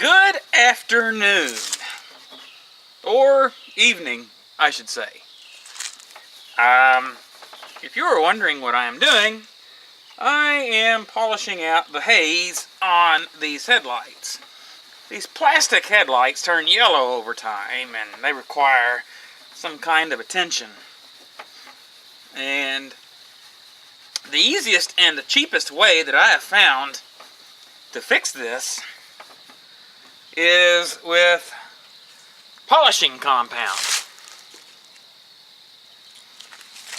Good afternoon, or evening, I should say. If you were wondering what I am doing, I am polishing out the haze on these headlights. These plastic headlights turn yellow over time, and they require some kind of attention. And the easiest and the cheapest way that I have found to fix this is with polishing compound.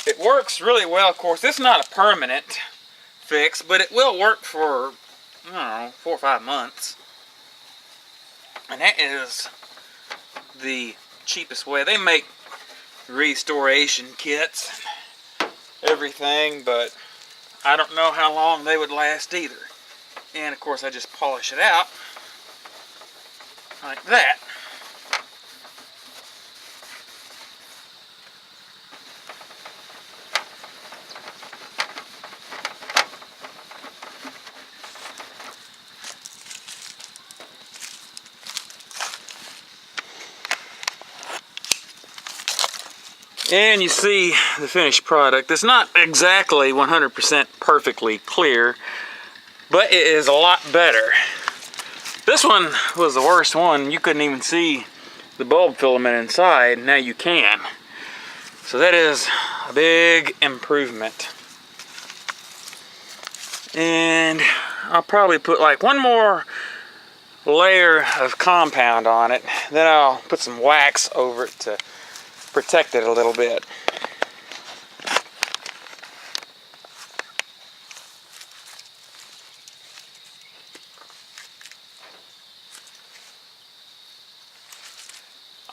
It works really well. Of course, it's not a permanent fix, but it will work for, I don't know, 4 or 5 months. And that is the cheapest way. They make restoration kits and everything, but I don't know how long they would last either. And of course, I just polish it out like that. And you see the finished product. It's not exactly 100% perfectly clear, but it is a lot better. This one was the worst one. You couldn't even see the bulb filament inside. Now you can. So that is a big improvement. And I'll probably put like one more layer of compound on it. Then I'll put some wax over it to protect it a little bit.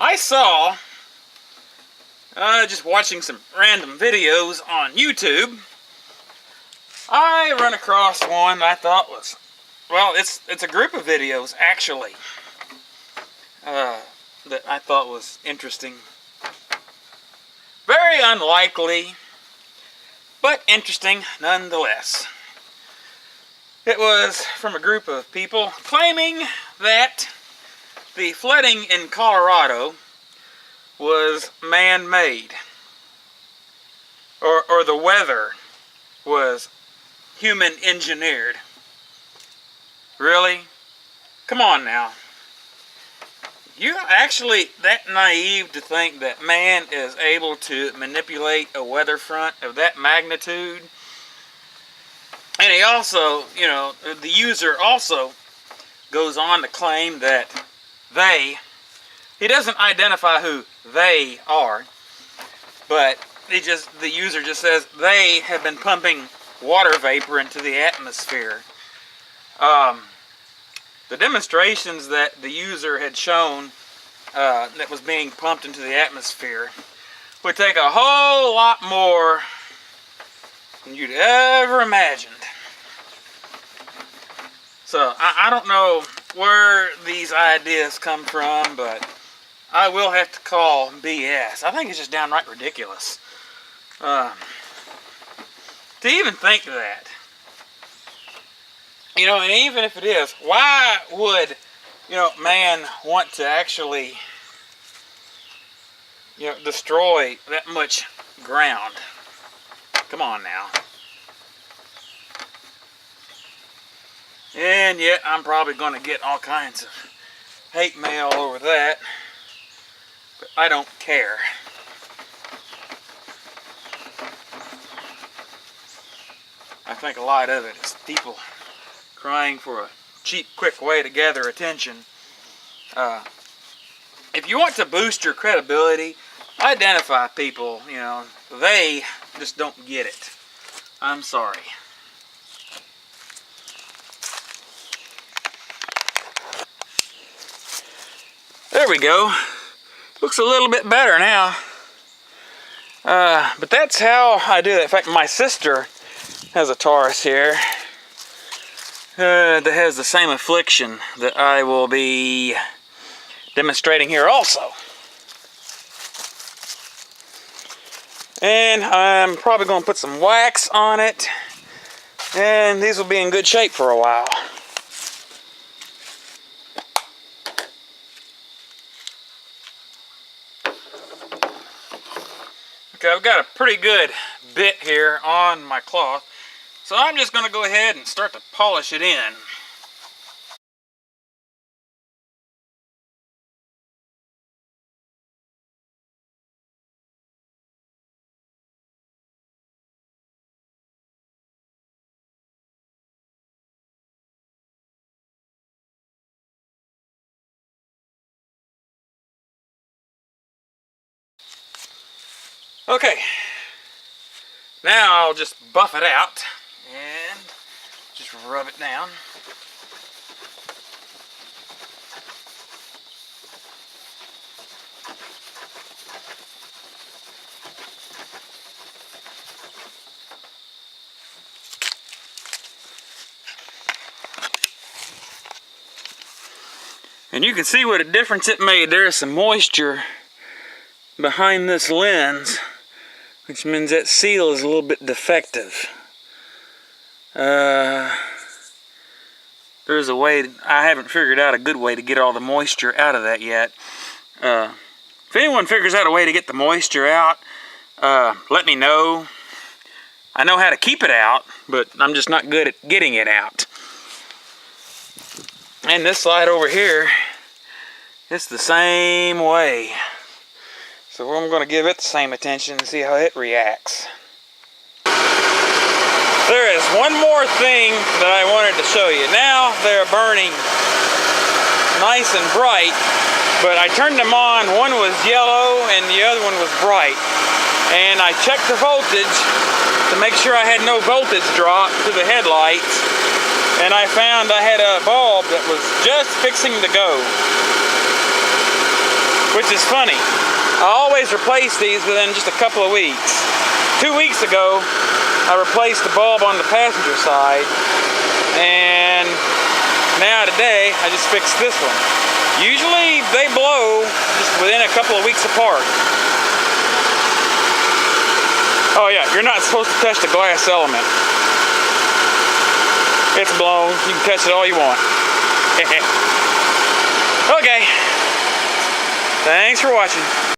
I saw, just watching some random videos on YouTube, I run across one I thought was, well, it's a group of videos actually, that I thought was interesting. Very unlikely, but interesting nonetheless. It was from a group of people claiming that the flooding in Colorado was man-made, or the weather was human-engineered. Really? Come on now. You're actually that naive to think that man is able to manipulate a weather front of that magnitude? And he also, you know, the user also goes on to claim that he doesn't identify who they are, but the user just says they have been pumping water vapor into the atmosphere. The demonstrations that the user had shown that was being pumped into the atmosphere would take a whole lot more than you'd ever imagined. So I don't know where these ideas come from, but I will have to call BS. I think it's just downright ridiculous. To even think that. You know, and even if it is, why would, you know, man want to actually, you know, destroy that much ground? Come on now. And yet, I'm probably going to get all kinds of hate mail over that, but I don't care. I think a lot of it is people crying for a cheap, quick way to gather attention. If you want to boost your credibility, identify people, you know, they just don't get it. I'm sorry. There we go. Looks a little bit better now. But that's how I do that. In fact, my sister has a Taurus here that has the same affliction that I will be demonstrating here also. And I'm probably going to put some wax on it, and these will be in good shape for a while. Okay, I've got a pretty good bit here on my cloth, so I'm just going to go ahead and start to polish it in. Okay, now I'll just buff it out and just rub it down. And you can see what a difference it made. There is some moisture behind this lens, which means that seal is a little bit defective. There's a way, I haven't figured out a good way to get all the moisture out of that yet. If anyone figures out a way to get the moisture out, let me know. I know how to keep it out, but I'm just not good at getting it out. And this slide over here, it's the same way. So I'm going to give it the same attention and see how it reacts. There is one more thing that I wanted to show you. Now they're burning nice and bright, but I turned them on. One was yellow and the other one was bright. And I checked the voltage to make sure I had no voltage drop to the headlights. And I found I had a bulb that was just fixing to go. Which is funny. I always replace these within just a couple of weeks. 2 weeks ago, I replaced the bulb on the passenger side. And now today, I just fixed this one. Usually they blow just within a couple of weeks apart. Oh yeah, you're not supposed to touch the glass element. It's blown. You can touch it all you want. Okay. Thanks for watching.